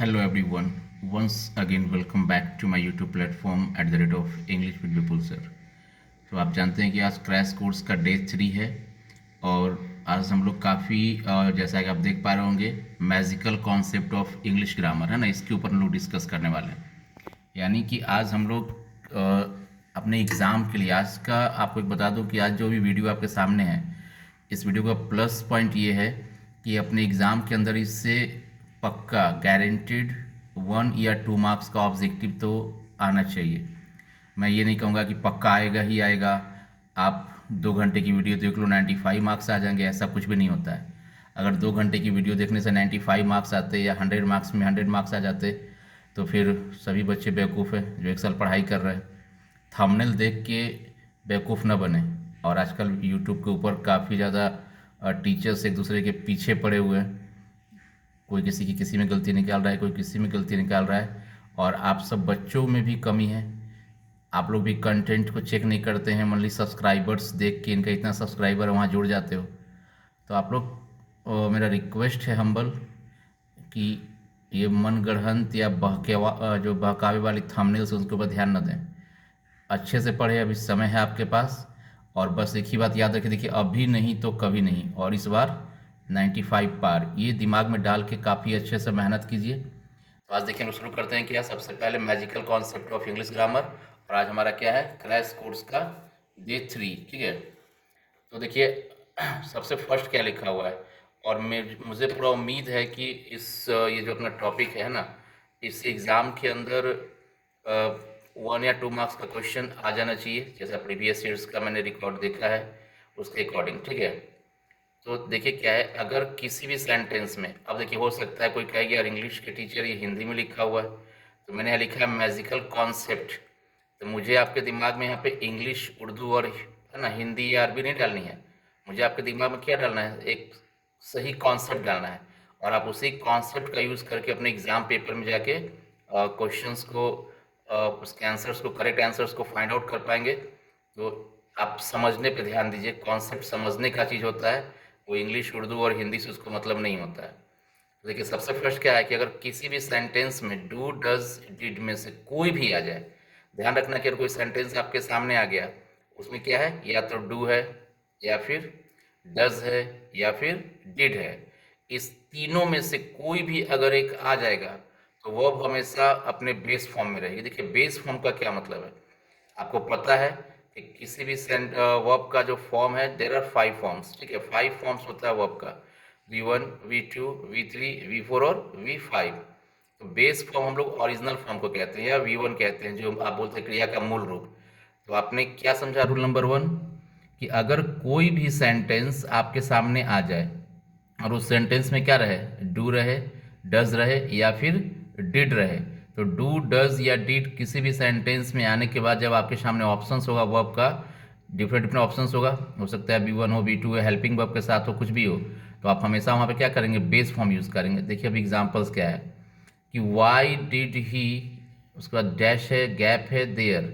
Hello everyone. Once again welcome back to my YouTube platform at the rate of English with Vipul sir. तो आप जानते हैं कि आज क्रैश कोर्स का डे 3 है और आज हम लोग काफ़ी जैसा कि आप देख पा रहे होंगे magical concept of English grammar है ना, इसके ऊपर हम लोग डिस्कस करने वाले हैं। यानी कि आज हम लोग अपने एग्ज़ाम के लिए आज का आपको एक बता दूं कि आज जो भी वीडियो आपके सामने है, इस वीडियो का प्लस पॉइंट ये है कि अपने एग्ज़ाम के अंदर इससे पक्का गारंटीड 1 या 2 मार्क्स का ऑब्जेक्टिव तो आना चाहिए। मैं ये नहीं कहूँगा कि पक्का आएगा ही आएगा, आप 2 घंटे की वीडियो देख लो 95 मार्क्स आ जाएंगे, ऐसा कुछ भी नहीं होता है। अगर 2 घंटे की वीडियो देखने से 95 मार्क्स आते या 100 मार्क्स में 100 मार्क्स आ जाते तो फिर सभी बच्चे बेवकूफ़ हैं जो 1 साल पढ़ाई कर रहे हैं। थंबनेल देख के बेवकूफ़ न बने। और आजकल यूट्यूब के ऊपर काफ़ी ज़्यादा टीचर्स एक दूसरे के पीछे पड़े हुए हैं। कोई किसी की किसी में गलती निकाल रहा है, कोई किसी में गलती निकाल रहा है, और आप सब बच्चों में भी कमी है। आप लोग भी कंटेंट को चेक नहीं करते हैं, मान ली सब्सक्राइबर्स देख के इनका इतना सब्सक्राइबर है वहाँ जुड़ जाते हो। तो आप लोग मेरा रिक्वेस्ट है हम्बल कि ये मनगढ़ंत या जो बहकावे वाली थंबनेल्स उसके ऊपर ध्यान न दें। अच्छे से पढ़े, अभी समय है आपके पास। और बस एक ही बात याद रखिए, देखिए अभी नहीं तो कभी नहीं, और इस बार 95 पार, ये दिमाग में डाल के काफ़ी अच्छे से मेहनत कीजिए। तो आज देखिए हम शुरू करते हैं क्या, सबसे पहले magical concept of English grammar, और आज हमारा क्या है, क्रैश कोर्स का डे 3। ठीक है, तो देखिए सबसे फर्स्ट क्या लिखा हुआ है, और मुझे पूरा उम्मीद है कि इस ये जो अपना टॉपिक है ना, इस एग्ज़ाम के अंदर 1 या 2 मार्क्स का क्वेश्चन आ जाना चाहिए, जैसा प्रीवियस ईयर्स का मैंने रिकॉर्ड देखा है उसके अकॉर्डिंग। ठीक है, तो देखिए क्या है, अगर किसी भी सेंटेंस में, अब देखिए हो सकता है कोई कहेगा यार इंग्लिश के टीचर ये हिंदी में लिखा हुआ है, तो मैंने यहाँ लिखा है मैजिकल कॉन्सेप्ट। तो मुझे आपके दिमाग में यहाँ पे इंग्लिश, उर्दू और है ना हिंदी या अरबी नहीं डालनी है। मुझे आपके दिमाग में क्या डालना है, एक सही कॉन्सेप्ट डालना है, और आप उसी कॉन्सेप्ट का यूज़ करके अपने एग्ज़ाम पेपर में जाके क्वेश्चंस को, उसके आंसर्स को, करेक्ट आंसर्स को फाइंड आउट कर पाएंगे। तो आप समझने पे ध्यान दीजिए, कॉन्सेप्ट समझने का चीज़ होता है, वो इंग्लिश, उर्दू और हिंदी से उसको मतलब नहीं होता है। तो देखिए सबसे फर्स्ट क्या है कि अगर किसी भी सेंटेंस में डू, डज, डिड में से कोई भी आ जाए, ध्यान रखना कि अगर कोई सेंटेंस आपके सामने आ गया, उसमें क्या है, या तो डू है, या फिर डज है, या फिर डिड है, इस तीनों में से कोई भी अगर एक आ जाएगा तो वर्ब हमेशा अपने बेस फॉर्म में रहेगी। देखिए बेस फॉर्म का क्या मतलब है, आपको पता है कि किसी भी वर्ब का जो फॉर्म है, देयर आर 5 फॉर्म्स। ठीक है, 5 फॉर्म्स होता है वर्ब का, V1, V2, V3, V4 और V5। तो बेस फॉर्म हम लोग ओरिजिनल फॉर्म को कहते हैं, या V1 कहते हैं, जो आप बोलते हैं क्रिया का मूल रूप। तो आपने क्या समझा रूल नंबर 1, कि अगर कोई भी सेंटेंस आपके सामने आ जाए और उस सेंटेंस में क्या रहे, डू रहे, डज रहे, या फिर डिड रहे, तो डू, डज या डिड किसी भी सेंटेंस में आने के बाद जब आपके सामने ऑप्शंस होगा वर्ब का, डिफरेंट डिफरेंट ऑप्शंस होगा, हो सकता है B1 हो, B2 है, हेल्पिंग वर्ब के साथ हो, कुछ भी हो, तो आप हमेशा वहाँ पे क्या करेंगे, बेस फॉर्म यूज़ करेंगे। देखिए अभी एग्जांपल्स क्या है कि वाई डिड ही, उसके बाद डैश है, गैप है, देयर,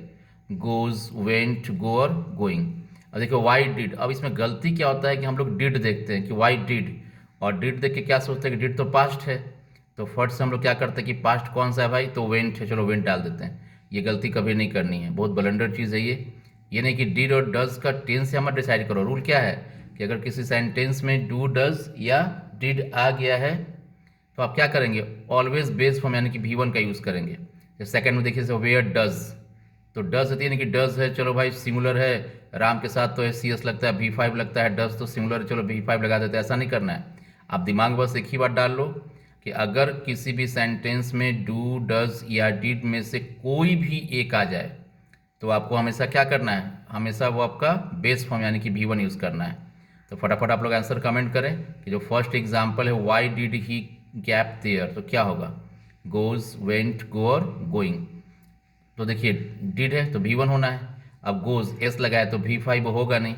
गोज, वेंट, गो और गोइंग। अब देखो वाई डिड, अब इसमें गलती क्या होता है कि हम लोग डिड देखते हैं कि वाई डिड, और डिड देख के क्या सोचते हैं कि डिड तो पास्ट है, तो फर्स्ट से हम लोग क्या करते हैं कि पास्ट कौन सा है भाई, तो वेंट है, चलो वेंट डाल देते हैं। ये गलती कभी नहीं करनी है, बहुत ब्लंडर चीज़ है ये नहीं कि डिड और डज का टेंस से हम डिसाइड करो। रूल क्या है कि अगर किसी सेंटेंस में डू, डज या डिड आ गया है तो आप क्या करेंगे, ऑलवेज बेस फॉर्म यानी कि V1 का यूज़ करेंगे। सेकंड में देखिए वेयर डज, तो डज होती है ना कि डज है, चलो भाई सिंगुलर है, राम के साथ तो CS लगता है, V5 लगता है, डज तो सिंगुलर है, चलो V5 लगा देते हैं। ऐसा नहीं करना है, आप दिमाग में बस एक ही बात डाल लो कि अगर किसी भी सेंटेंस में डू, डज या डिड में से कोई भी एक आ जाए तो आपको हमेशा क्या करना है, हमेशा वो आपका बेस फॉर्म यानी कि V1 यूज़ करना है। तो फटाफट आप लोग आंसर कमेंट करें कि जो फर्स्ट एग्जांपल है why did he gap there, तो क्या होगा, गोज, वेंट, गो और गोइंग। तो देखिए डिड है तो V1 होना है, अब गोज एस लगाए तो V5 होगा नहीं,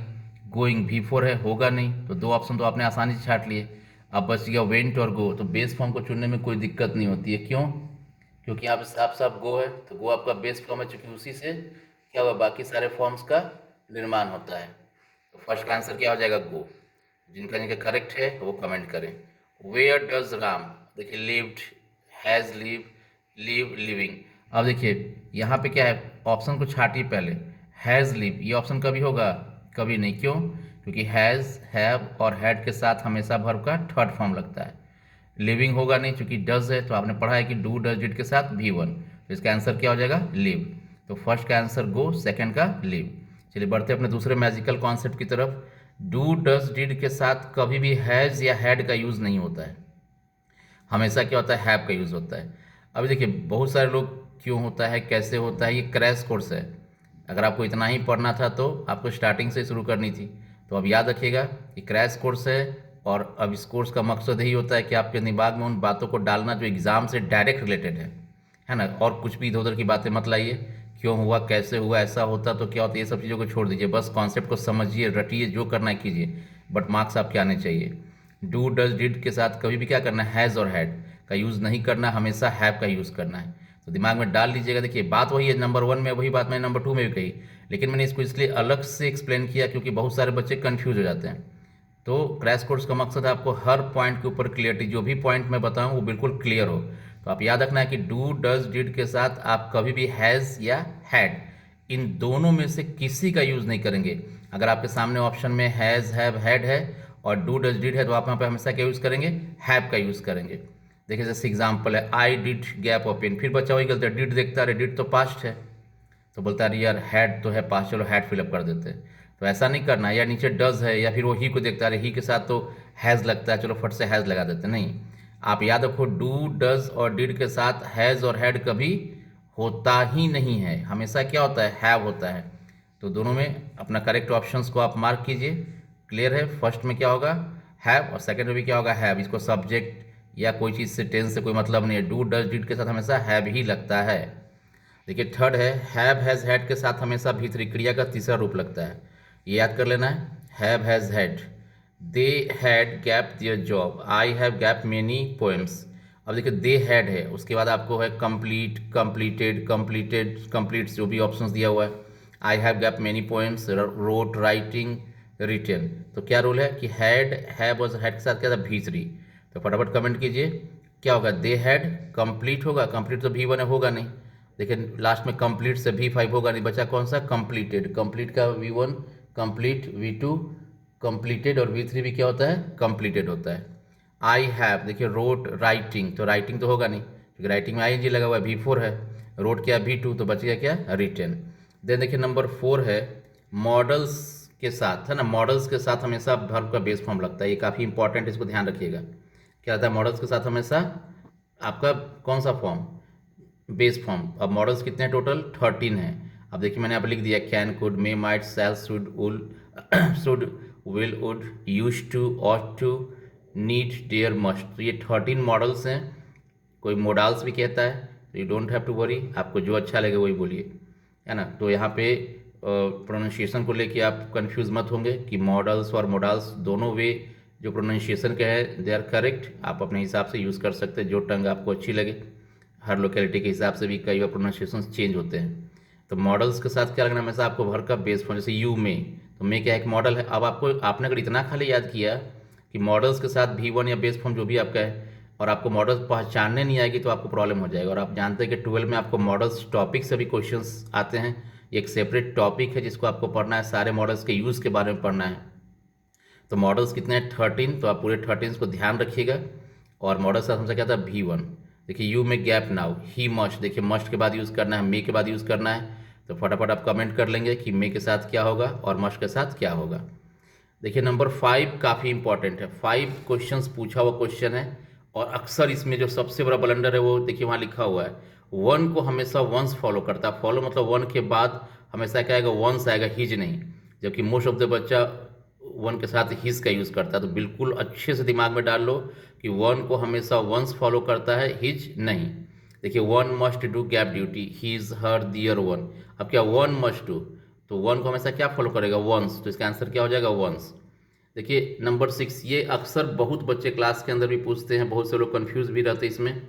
गोइंग V4 है, होगा नहीं, तो दो ऑप्शन तो आपने आसानी से छाट लिए। अब बच गया वेंट और गो, तो बेस फॉर्म को चुनने में कोई दिक्कत नहीं होती है। क्यों, क्योंकि यहाँ पे साफ साफ गो है, तो गो आपका बेस फॉर्म है, चूंकि उसी से क्या हुआ, बाकी सारे फॉर्म्स का निर्माण होता है। तो फर्स्ट का आंसर क्या हो जाएगा, गो। जिनका जिनका करेक्ट है वो कमेंट करें। वेयर डज राम, देखिए लिव्ड हैज़, लिव, लिविंग। अब देखिए यहाँ पे क्या है, ऑप्शन को छाटिए पहले। हैज़ लिव ये ऑप्शन कभी होगा? कभी नहीं। क्यों? क्योंकि हैज़, हैव और हैड के साथ हमेशा वर्ब का थर्ड फॉर्म लगता है। लिविंग होगा नहीं, क्योंकि डज है, तो आपने पढ़ा है कि डू डज डिड के साथ भी वन, तो इसका आंसर क्या हो जाएगा? लिव। तो फर्स्ट का आंसर गो, सेकंड का लिव। चलिए बढ़ते अपने दूसरे मैजिकल कॉन्सेप्ट की तरफ। डू डज डिड के साथ कभी भी हैज़ या हैड का यूज़ नहीं होता है, हमेशा क्या होता है? हैव का यूज़ होता है। अभी देखिए बहुत सारे लोग, क्यों होता है, कैसे होता है, ये क्रैश कोर्स है। अगर आपको इतना ही पढ़ना था तो आपको स्टार्टिंग से शुरू करनी थी। तो अब याद रखिएगा कि क्रैश कोर्स है, और अब इस कोर्स का मकसद यही होता है कि आपके दिमाग में उन बातों को डालना जो एग्ज़ाम से डायरेक्ट रिलेटेड है ना। और कुछ भी इधर उधर की बातें मत लाइए, क्यों हुआ, कैसे हुआ, ऐसा होता तो क्या होता, ये सब चीज़ों को छोड़ दीजिए। बस कॉन्सेप्ट को समझिए, रटिए, जो करना है कीजिए, बट मार्क्स आपके आने चाहिए। डू डज डिड के साथ कभी भी क्या करना है? हैज़ और हैड का यूज़ नहीं करना, हमेशा हैव का यूज़ करना है। तो दिमाग में डाल लीजिएगा। देखिए बात वही है, नंबर 1 में वही बात मैंने नंबर 2 में भी कही, लेकिन मैंने इसको इसलिए अलग से एक्सप्लेन किया क्योंकि बहुत सारे बच्चे कंफ्यूज हो जाते हैं। तो क्रैश कोर्स का मकसद है आपको हर पॉइंट के ऊपर क्लियरिटी, जो भी पॉइंट मैं बताऊं वो बिल्कुल क्लियर हो। तो आप याद रखना है कि डू डज डिड के साथ आप कभी भी हैज़ या हैड, इन दोनों में से किसी का यूज़ नहीं करेंगे। अगर आपके सामने ऑप्शन में हैज़, हैव, हैड है और डू डज डिड है, तो आप यहाँ पे हमेशा क्या यूज़ करेंगे? हैव का यूज़ करेंगे। देखिए जैसे एग्जाम्पल है, आई डिड गैप ओपन, फिर बच्चा वही गलती है, डिड देखता है, डिड तो पास्ट है, तो बोलता है यार हैड तो है पास्ट, चलो हैड फिलअप कर देते हैं। तो ऐसा नहीं करना है। या नीचे डज है, या फिर वो ही को देखता है, ही के साथ तो हैज़ लगता है, चलो फट से हैज़ लगा देते हैं। नहीं, आप याद रखो डू डज और डिड के साथ हैज़ और हैड कभी होता ही नहीं है, हमेशा क्या होता है? हैव होता है। तो दोनों में अपना करेक्ट ऑप्शंस को आप मार्क कीजिए। क्लियर है? फर्स्ट में क्या होगा? हैव, और सेकंड में भी क्या होगा? हैव। इसको सब्जेक्ट या कोई चीज़ से, टेंस से कोई मतलब नहीं है, डू डज डिड के साथ हमेशा हैव ही लगता है। देखिए थर्ड है, हैव हैज़ हैड के साथ हमेशा भीतरी क्रिया का तीसरा रूप लगता है, ये याद कर लेना है। Have has had, they had gap their job, I have gap many poems. अब देखिए दे हैड है, उसके बाद आपको है कंप्लीट, कंप्लीटेड, कंप्लीटेड, कंप्लीट्स, जो भी ऑप्शंस दिया हुआ है। I have gap many poems, wrote, writing, written. तो क्या रूल है कि हैड, हैव और हैड के साथ क्या था? भीतरी। तो फटाफट कमेंट कीजिए क्या होगा? दे हैड कंप्लीट होगा, कंप्लीट तो V1 है, होगा नहीं। देखिए लास्ट में कंप्लीट से V5 होगा नहीं, बचा कौन सा? कंप्लीटेड। कंप्लीट का V1 कंप्लीट, V2 कंप्लीटेड, और V3 भी क्या होता है? कंप्लीटेड होता है। आई हैव, देखिए रोट, राइटिंग, तो राइटिंग तो होगा नहीं क्योंकि राइटिंग में ING लगा हुआ है, V4 है। रोट क्या? V2, तो बच गया क्या? रिटन। देन देखिए नंबर 4 है, मॉडल्स के साथ, है ना, मॉडल्स के साथ हमेशा वर्ब का बेस फॉर्म लगता है, ये काफ़ी इंपॉर्टेंट है, इसको ध्यान रखिएगा। क्या रहता है मॉडल्स के साथ? हमेशा आपका कौन सा फॉर्म? Base form. अब मॉडल्स कितने हैं टोटल? 13 हैं। अब देखिए मैंने यहाँ पर लिख दिया can, could, may, might, shall, should, will, should, will, would, use to, ought to, need, dare, must. तो ये 13 मॉडल्स हैं, कोई मोडाल्स भी कहता है, तो you don't have to worry, आपको जो अच्छा लगे वही बोलिए, है ना। तो यहाँ पे प्रोनाउंसिएशन को लेके आप कंफ्यूज मत होंगे कि मॉडल्स और मोडाल्स दोनों वे जो प्रोनाउंसिएशन के हैं दे आर करेक्ट, आप अपने हिसाब से यूज़ कर सकते हैं जो टंग आपको अच्छी लगे। हर लोकेलिटी के हिसाब से भी कई बार प्रोनाउंसिएशन चेंज होते हैं। तो मॉडल्स के साथ क्या लगना, हमेशा आपको भर का बेस फॉर्म, जैसे यू में, तो मे क्या है? एक मॉडल है। अब आपको, आपने अगर इतना खाली याद किया कि मॉडल्स के साथ V1 या बेस फॉर्म जो भी आपका है, और आपको मॉडल्स पहचानने नहीं आएगी तो आपको प्रॉब्लम हो जाएगा। और आप जानते हैं कि 12 में आपको मॉडल्स टॉपिक से भी क्वेश्चंस आते हैं, एक सेपरेट टॉपिक है जिसको आपको पढ़ना है, सारे मॉडल्स के यूज़ के बारे में पढ़ना है। तो मॉडल्स कितने हैं? 13। तो आप पूरे 13 को ध्यान रखिएगा। और मॉडल से हमेशा क्या था? V1। देखिए यू में गैप नाउ, ही मस्ट, देखिए मस्ट के बाद यूज़ करना है, मे के बाद यूज़ करना है। तो फटाफट आप कमेंट कर लेंगे कि मे के साथ क्या होगा और मस्ट के साथ क्या होगा। देखिए नंबर 5 काफ़ी इंपॉर्टेंट है, 5 क्वेश्चंस पूछा हुआ क्वेश्चन है, और अक्सर इसमें जो सबसे बड़ा ब्लंडर है वो देखिए वहाँ लिखा हुआ है, वन को हमेशा वंस फॉलो करता है। फॉलो मतलब वन के बाद हमेशा क्या आएगा? वंस आएगा, हिज नहीं। जबकि मोस्ट ऑफ द बच्चा वन के साथ हिज का यूज़ करता है। तो बिल्कुल अच्छे से दिमाग में डाल लो कि वन को हमेशा वंस फॉलो करता है, हिज नहीं। देखिए one must do gap duty, his, her, their, one. अब क्या? वन मस्ट डू, तो वन को हमेशा क्या फॉलो करेगा? वंस। तो इसका आंसर क्या हो जाएगा? वंस। देखिए नंबर 6, ये अक्सर बहुत बच्चे क्लास के अंदर भी पूछते हैं, बहुत से लोग कंफ्यूज भी रहते हैं इसमें।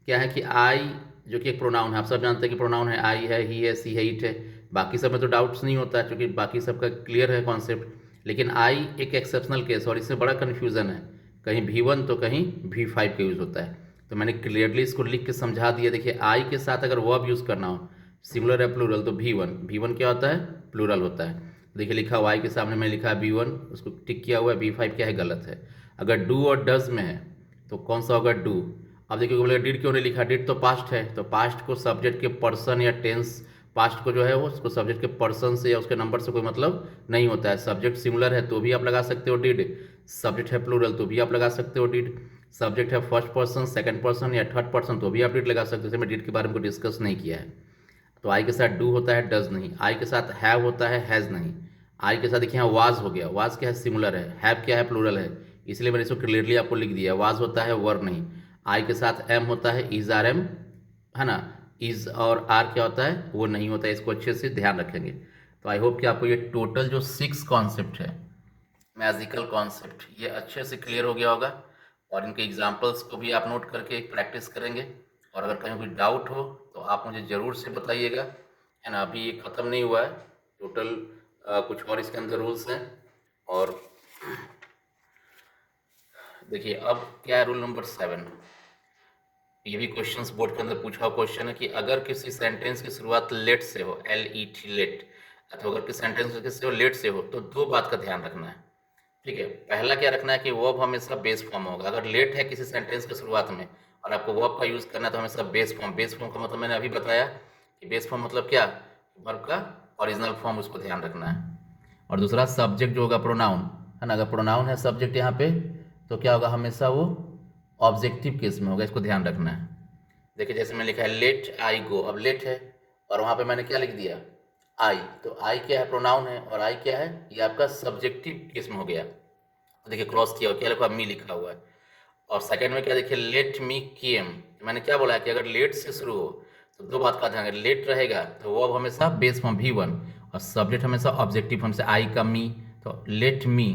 क्या है कि आई, जो कि एक प्रोनाउन है, आप सब जानते हैं कि प्रोनाउन है, आई है, ही है, सी है, इट है। बाकी सब में तो डाउट्स नहीं होता है क्योंकि बाकी सबका क्लियर है कॉन्सेप्ट। लेकिन आई एक एक्सेप्शनल केस, और इससे बड़ा कन्फ्यूज़न है, कहीं V1 तो कहीं V5 का यूज़ होता है। तो मैंने क्लियरली इसको लिख के समझा दिया। देखिए आई के साथ अगर वर्ब यूज़ करना हो, सिंगुलर या प्लूरल, तो V1 क्या होता है, प्लूरल होता है। देखिए लिखा हुआ आई के सामने मैं लिखा है V1, उसको टिक किया हुआ है, V5 क्या है, गलत है। अगर डू और डज में है तो कौन सा होगा, डू। अब देखिए बोलेगा डिड क्यों नहीं लिखा, डिड तो पास्ट है, तो पास्ट को सब्जेक्ट के पर्सन या टेंस, पास्ट को जो है वो उसको सब्जेक्ट के पर्सन से या उसके नंबर से कोई मतलब नहीं होता है। सब्जेक्ट सिंगुलर है तो भी आप लगा सकते हो डिड, सब्जेक्ट है प्लूरल तो भी आप लगा सकते हो डिड, सब्जेक्ट है फर्स्ट पर्सन, सेकंड पर्सन या थर्ड पर्सन तो भी आप डिड लगा सकते हो। जैसे मैं डिड के बारे में कोई डिस्कस नहीं किया है। तो आई के साथ डू होता है, डज नहीं। आई के साथ हैव होता है, हैज़ नहीं। आई के साथ देखिए यहाँ वाज हो गया, वाज क्या है, सिंगुलर है, हैव क्या है, प्लूरल है, इसलिए मैंने इसको क्लियरली आपको लिख दिया। वाज होता है, वर नहीं। आई के साथ एम होता है, इज आर एम, है ना। इज और आर क्या होता है, वो नहीं होता है, इसको अच्छे से ध्यान रखेंगे। तो आई होप कि आपको ये टोटल जो 6 कॉन्सेप्ट है, मैजिकल कॉन्सेप्ट, ये अच्छे से क्लियर हो गया होगा। और इनके एग्जाम्पल्स को भी आप नोट करके प्रैक्टिस करेंगे। और अगर कहीं कोई डाउट हो तो आप मुझे ज़रूर से बताइएगा, है ना। अभी ये ख़त्म नहीं हुआ है, टोटल कुछ और इसके अंदर रूल्स हैं। और देखिए अब क्या है, रूल नंबर 7। ये भी क्वेश्चंस बोर्ड के अंदर पूछा हुआ क्वेश्चन है कि अगर किसी सेंटेंस की शुरुआत लेट से हो, LET लेट, अथवा अगर किसी सेंटेंस से हो लेट से हो, तो 2 बात का ध्यान रखना है। ठीक है, पहला क्या रखना है कि वर्ब हमेशा बेस फॉर्म होगा। अगर लेट है किसी सेंटेंस के शुरुआत में और आपको वर्ब का यूज़ करना है तो हमेशा बेस फॉर्म। बेस फॉर्म का मतलब मैंने अभी बताया कि बेस फॉर्म मतलब क्या, वर्ब का ओरिजिनल फॉर्म, उसको ध्यान रखना है। और दूसरा सब्जेक्ट जो होगा प्रोनाउन, है ना। अगर प्रोनाउन है सब्जेक्ट यहाँ पे तो क्या होगा, हमेशा वो ऑब्जेक्टिव केस में होगा, इसको ध्यान रखना है। देखिए जैसे मैं लिखा है लेट आई गो, अब लेट है और वहाँ पे मैंने क्या लिख दिया, आई। तो आई क्या है, प्रोनाउन है, और आई क्या है, ये आपका सब्जेक्टिव केस में हो गया। तो देखिए क्रॉस किया, क्या लिखा, मी लिखा हुआ है। और सेकंड में क्या, देखिए लेट मी केम, मैंने क्या बोला है कि अगर लेट से शुरू हो तो 2 बात का ध्यान, अगर लेट रहेगा तो वो हमेशा बेस फॉर्म V1, और सब्जेक्ट हमेशा ऑब्जेक्टिव फॉर्म से आई का मी। तो लेट मी,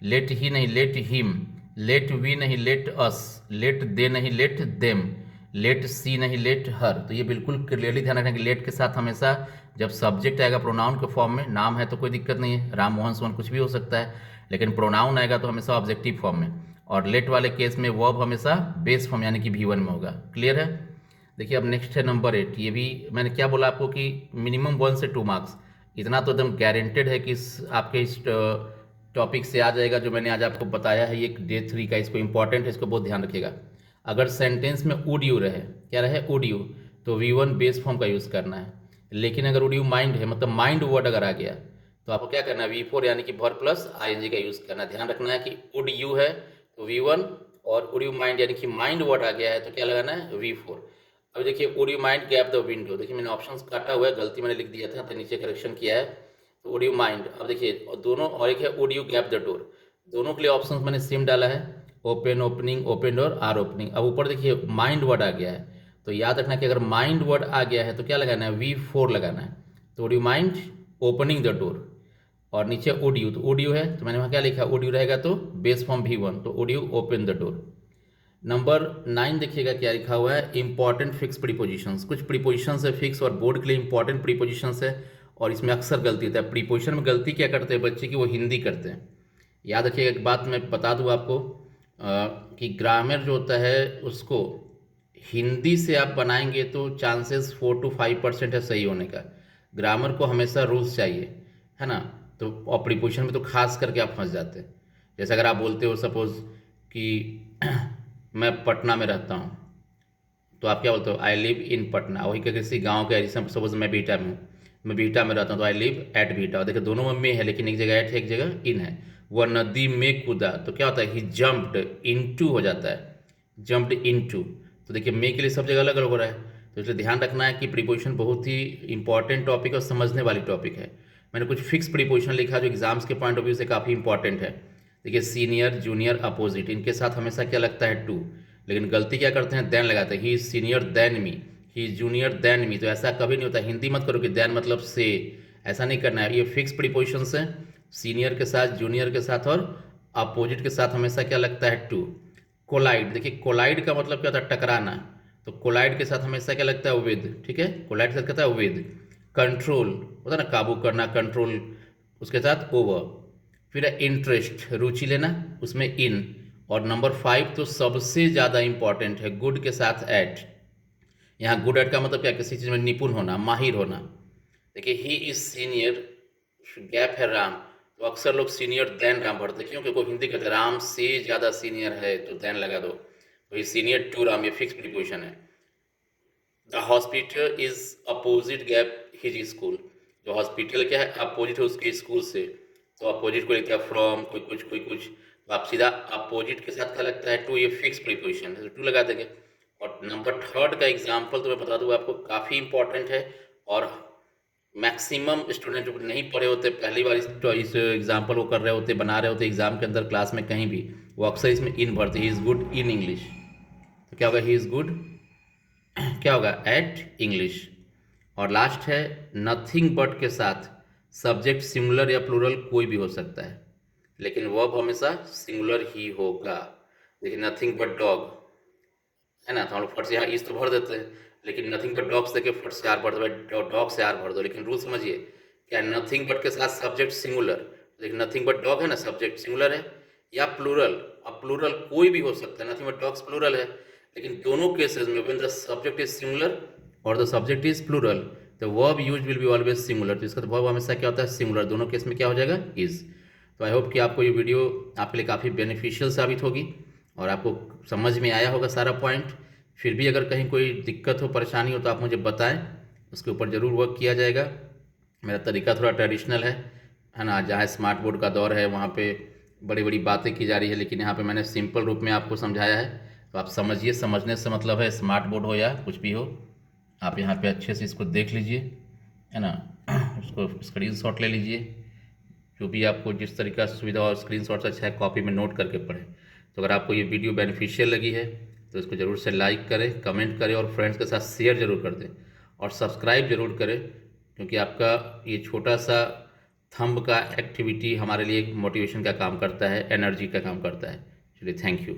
लेट ही नहीं लेट हिम, लेट वी नहीं लेट अस, लेट दे नहीं लेट देम, लेट सी नहीं लेट हर। तो ये बिल्कुल क्लियरली ध्यान रखना कि लेट के साथ हमेशा जब सब्जेक्ट आएगा प्रोनाउन के फॉर्म में, नाम है तो कोई दिक्कत नहीं है, राम मोहन सोहन कुछ भी हो सकता है, लेकिन प्रोनाउन आएगा तो हमेशा ऑब्जेक्टिव फॉर्म में। और लेट वाले केस में वर्ब हमेशा बेस फॉर्म यानी कि V1 में होगा। क्लियर है। देखिए अब नेक्स्ट है नंबर 8। ये भी मैंने क्या बोला आपको कि मिनिमम 1 से 2 मार्क्स, इतना तो एकदम गारंटेड है कि आपके इस टॉपिक से आ जाएगा जो मैंने आज आपको बताया है। ये डे 3 का, इसको इंपॉर्टेंट है, इसको बहुत ध्यान रखिएगा। अगर सेंटेंस में वुड यू रहे, क्या रहे, वुड यू, तो V1 बेस फॉर्म का यूज़ करना है। लेकिन अगर वुड यू माइंड है, मतलब माइंड वर्ड अगर आ गया, तो आपको क्या करना है, V4 यानी कि वर्ब प्लस ING का यूज़ करना है। ध्यान रखना है कि वुड यू है तो V1, और वुड यू माइंड यानी कि माइंड वर्ड आ गया है तो क्या लगाना है, V4। अब देखिए would you mind gap the window, देखिए मैंने ऑप्शंस काटा हुआ है, गलती मैंने लिख दिया था तो नीचे करेक्शन किया है। तो वुड यू माइंड, अब देखिए दोनों, और एक है would you gap the door, दोनों के लिए ऑप्शंस मैंने सेम डाला है, open opening, open door, or opening. अब ऊपर देखिए माइंड वर्ड आ गया है, तो याद रखना कि अगर माइंड वर्ड आ गया है तो क्या लगाना है, V4 लगाना है। तो would you mind opening the door, और नीचे वुड यू, तो वुड यू है तो मैंने वहाँ क्या लिखा, वुड यू रहेगा तो बेस फॉर्म V1, तो would you open the door. Number 9 देखिएगा क्या लिखा हुआ है, इंपॉर्टेंट फिक्स प्रीपोजिशंस। कुछ प्रीपोजिशंस है फिक्स और बोर्ड के लिए इंपॉर्टेंट प्रीपोजिशंस है, और इसमें अक्सर गलती होता है। प्रीपोजिशन में गलती क्या करते हैं बच्चे की, वो हिंदी करते हैं। याद रखिएगा, एक बात मैं बता दूं आपको कि ग्रामर जो होता है उसको हिंदी से आप बनाएंगे तो चांसेस 4 to 5% है सही होने का। ग्रामर को हमेशा रूल्स चाहिए, है ना। तो और प्रीपोजिशन में तो खास करके आप फंस जाते हैं। जैसे अगर आप बोलते हो सपोज कि मैं पटना में रहता हूँ, तो आप क्या बोलते हो, आई लिव इन पटना। वही कि किसी गांव के, जैसे सपोज मैं बीटा में हूँ, मैं बीटा में रहता हूँ, तो आई लिव एट बीटा। देखिए दोनों में है, लेकिन एक जगह एट है एक जगह इन है। वह नदी में कूदा, तो क्या होता है, ही जम्प्ड इनटू हो जाता है, जम्प्ड इनटू। तो देखिए मे के लिए सब जगह अलग अलग हो रहा है, तो इसलिए ध्यान रखना है कि प्रीपोजिशन बहुत ही इंपॉर्टेंट टॉपिक और समझने वाली टॉपिक है। मैंने कुछ फिक्स प्रीपोजिशन लिखा जो एग्जाम्स के पॉइंट ऑफ व्यू से काफ़ी इंपॉर्टेंट है। देखिए सीनियर, जूनियर, अपोजिट, इनके साथ हमेशा क्या लगता है, टू। लेकिन गलती क्या करते हैं, देन लगाते हैं, he is senior than me, he is junior than me. तो ऐसा कभी नहीं होता, हिंदी मत करो कि देन मतलब से, ऐसा नहीं करना है। ये फिक्स प्रीपोजिशंस हैं, सीनियर के साथ, जूनियर के साथ और अपोजिट के साथ हमेशा क्या लगता है, टू। कोलाइड, देखिए कोलाइड का मतलब क्या होता है, टकराना। तो कोलाइड के साथ हमेशा क्या लगता है, विद। ठीक है, कोलाइड के साथ कहता है विद। कंट्रोल होता है ना, काबू करना, कंट्रोल, उसके साथ ओवर। फिर है इंटरेस्ट, रुचि लेना, उसमें इन। और नंबर 5 तो सबसे ज़्यादा इम्पॉर्टेंट है, गुड के साथ एट। यहाँ गुड एट का मतलब क्या, किसी चीज़ में निपुण होना, माहिर होना। देखिए ही इज सीनियर, गैप है राम, तो अक्सर लोग सीनियर देन राम भरते हैं, क्यों? क्योंकि वो हिंदी कहते हैं राम से ज़्यादा सीनियर है तो देन लगा दो, तो ये सीनियर टू राम, ये फिक्स प्रीपोजिशन है। The hospital is opposite gap his school, जो हॉस्पिटल क्या है, अपोजिट है उसके स्कूल से, तो अपोजिट को लिखते हैं फ्रॉम, कोई कुछ, तो आप सीधा अपोजिट के साथ क्या लगता है, टू, ये फिक्स प्रीपोजिशन है तो टू लगा देंगे। और नंबर 3 का एग्जाम्पल तो मैं बता दूँ आपको, काफ़ी इंपॉर्टेंट है, और मैक्सिमम स्टूडेंट जो नहीं पढ़े होते, पहली बार इस एग्जाम्पल को कर रहे होते, बना रहे होते एग्जाम के अंदर, क्लास में कहीं भी, वो अक्सर इसमें इन भरते, he is good in English. तो क्या होगा, ही इज़ गुड क्या होगा, एट इंग्लिश। और लास्ट है नथिंग बट के साथ सब्जेक्ट सिंगुलर या प्लूरल कोई भी हो सकता है, लेकिन वर्ब हमेशा सिंगुलर ही होगा। देखिए नथिंग बट डॉग है ना, तो हम लोग फट से यहाँ इस तो भर देते हैं, लेकिन नथिंग बट डॉग्स देखिए फट से आर भर दो, डॉग से आर भर दो, लेकिन रूल समझिए क्या, नथिंग बट के साथ सब्जेक्ट सिंगुलर, लेकिन नथिंग बट डॉग है ना, सब्जेक्ट सिंगुलर है, या प्लूरल, अब प्लूरल कोई भी हो सकता है, नथिंग बट डॉग्स प्लूरल है, लेकिन दोनों केसेस में when the subject is singular और the subject is plural, the verb use will be always singular, तो इसका तो वर्ब हमेशा क्या होता है, सिंगुलर, दोनों केस में क्या हो जाएगा, इज। तो आई होप कि आपको ये वीडियो आपके लिए काफ़ी बेनिफिशियल साबित होगी और आपको समझ में आया होगा सारा पॉइंट। फिर भी अगर कहीं कोई दिक्कत हो, परेशानी हो, तो आप मुझे बताएं, उसके ऊपर ज़रूर वर्क किया जाएगा। मेरा तरीका थोड़ा ट्रेडिशनल है ना, जहाँ स्मार्ट बोर्ड का दौर है वहाँ पे बड़ी बड़ी बातें की जा रही है, लेकिन यहाँ पे मैंने सिंपल रूप में आपको समझाया है, तो आप समझिए, समझने से मतलब है स्मार्ट बोर्ड हो या कुछ भी हो, आप यहाँ पे अच्छे से इसको देख लीजिए, है ना, उसको स्क्रीनशॉट ले लीजिए, जो भी आपको जिस तरीका से सुविधा और स्क्रीनशॉट से अच्छा है, कॉपी में नोट करके पढ़ें। तो अगर आपको ये वीडियो बेनिफिशियल लगी है तो इसको ज़रूर से लाइक करें, कमेंट करें और फ्रेंड्स के साथ शेयर ज़रूर कर दें, और सब्सक्राइब ज़रूर करें, क्योंकि आपका ये छोटा सा थंब का एक्टिविटी हमारे लिए एक मोटिवेशन का काम करता है, एनर्जी का काम करता है। चलिए, थैंक यू।